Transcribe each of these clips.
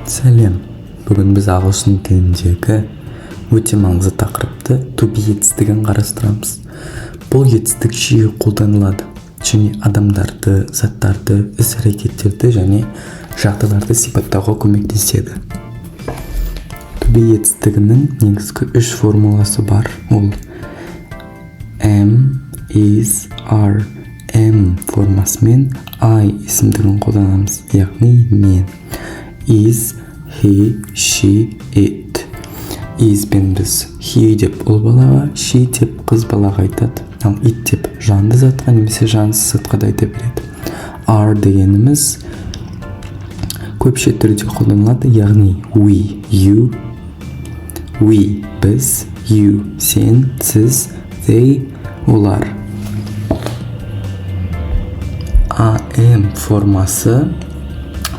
Сәлем, бүгін біз ағылшын тіліндегі өте маңызды тақырыпты to be етістігін қарастырамыз. Бұл етістік жиі қолданылады және адамдарды, заттарды, іс-әрекеттерді және жағдайларды сипаттауға көмектеседі. To be етістігінің негізгі 3 формуласы бар. Ол am, is, are. Am формасымен I есімдігін қолданамыз, яғни мен. Is, he, she, it. Is бен біз he деп ұл балаға, she деп қыз балаға айтады, ал it деп жанды затқа немесе жансыз затқа да айта береді. Are дегеніміз көпше түрде қолданылады, яғни we, you, we біз, you сен, сіз, they олар. Am формасы,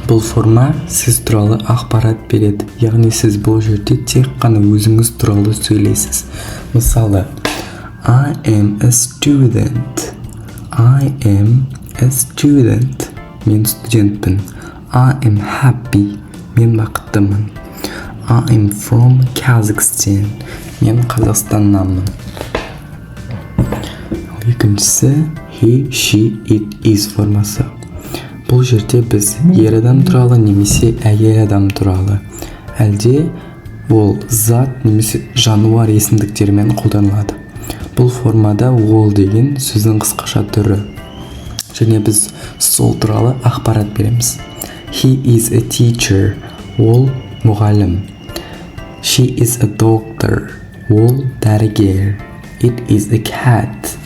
бұл форма сіз туралы ақпарат береді, яғни сіз бұл жерде тек қана өзіңіз туралы сөйлейсіз. Мысалы, I am a student. I am a student. Мен студентпін. I am happy. Мен бақыттымын. I am from Kazakhstan. Мен Қазақстаннанмын. Екіншісі he, she, it, is формасы. Бұл жерде біз ер адам туралы немесе әйел адам туралы, әлде ол зат немесе жануар есімдіктермен қолданылады. Бұл формада ол деген сөздің қысқаша түрі. Және біз сол туралы ақпарат береміз. He is a teacher. Ол мұғалім. She is a doctor. Ол дәрігер. It is a cat.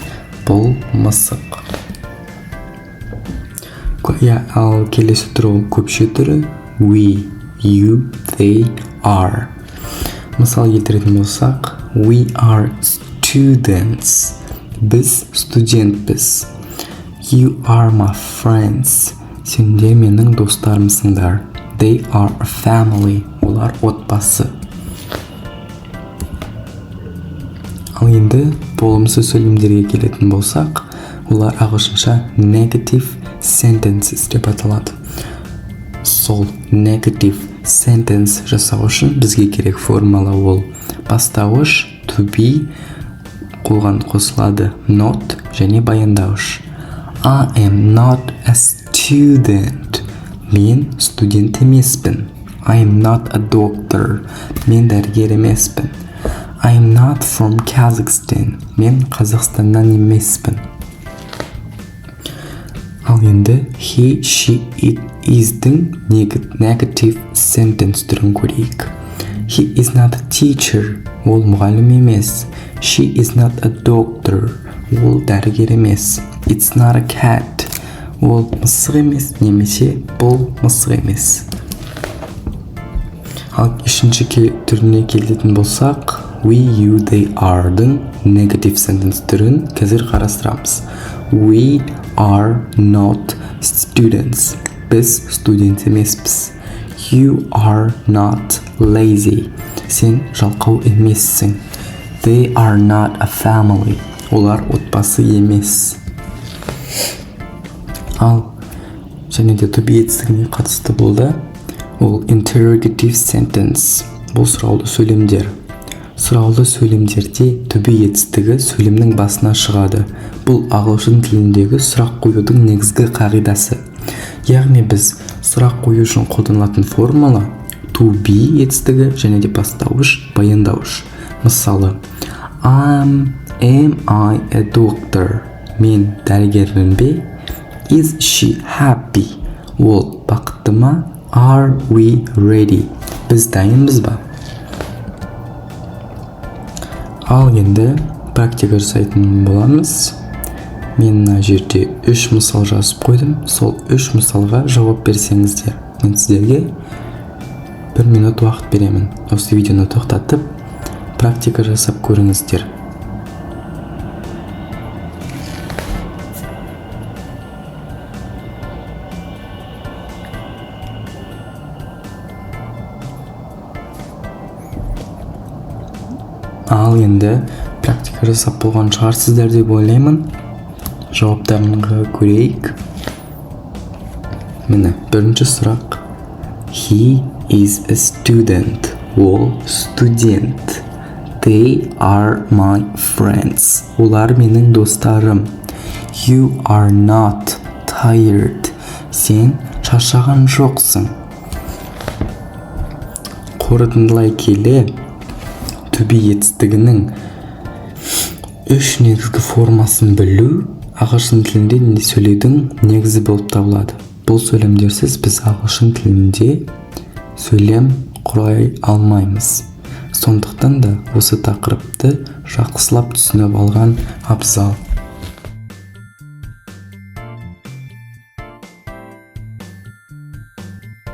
Бұл мысық. Ал келесі түрі көпше түрі we, you, they, are. Мысал келтіретін болсақ, we are students. Біз студентпіз. You are my friends. Сендер менің достарымсыңдар. They are a family. Олар отбасы. Ал енді болымсыз сөйлемдерге келетін болсақ, олар ағылшынша negative sentences деп аталады. Сол negative sentence жасау үшін бізге керек формула ол бастауыш to be қолған қосылады not және баяндауыш. I am not a student. Мен студент емеспін. I am not a doctor. Мен дәрігер емеспін. I am not from Kazakhstan. Мен Қазақстаннан емеспін. Ал енді he, she, it, is'дің negative sentence түрін көрейік. He is not a teacher. Ол мұғалім емес. She is not a doctor. Ол дәрігер емес. It's not a cat. Ол мысық емес, немесе бұл мысық емес. Ал үшінші түріне келетін болсақ, we, you, they, are'дың negative sentence түрін қазір қарастырамыз. We are not students. Біз студент емеспіз. You are not lazy. Сен жалқау емессің. They are not a family. Олар отбасы емес. Ал және де to be етістігіне қатысты болды. Ол interrogative sentence. Бұл сұраулы сөйлемдер. Сұраулы сөйлемдерде to be етістігі сөйлемнің басына шығады. Бұл ағылшын тіліндегі сұрақ қоюдың негізгі қағидасы. Яғни біз сұрақ қою үшін қолданылатын формула to be етістігі және де бастауыш, баяндауыш. Мысалы, am I a doctor? Мен дәрігермін бе? Is she happy? Ол бақытты ма? Are we ready? Біз дайынбыз ба? Ал енді практика жасайтын боламыз. Мен мына жерде 3 мысал жазып қойдым. Сол 3 мысалға жауап берсеңіздер, мен сіздерге 1 минут уақыт беремін. Осы видеоны тоқтатып, практика жасап көріңіздер. Ал енді практика жасап болған шығарсыздар деп ойлаймын. Жауаптарыңызға көрейік. Міне, бірінші сұрақ. He is a student. Ол студент. They are my friends. Олар менің достарым. You are not tired. Сен шаршаған жоқсың. Қорытындылай келе, to be етістігінің үш негізгі формасын білу ағылшын тілінде сөйлеудің негізі болып табылады. Бұл сөйлемдерсіз біз ағылшын тілінде сөйлем құрай алмаймыз. Сондықтан да осы тақырыпты жақсылап түсініп алған абзал.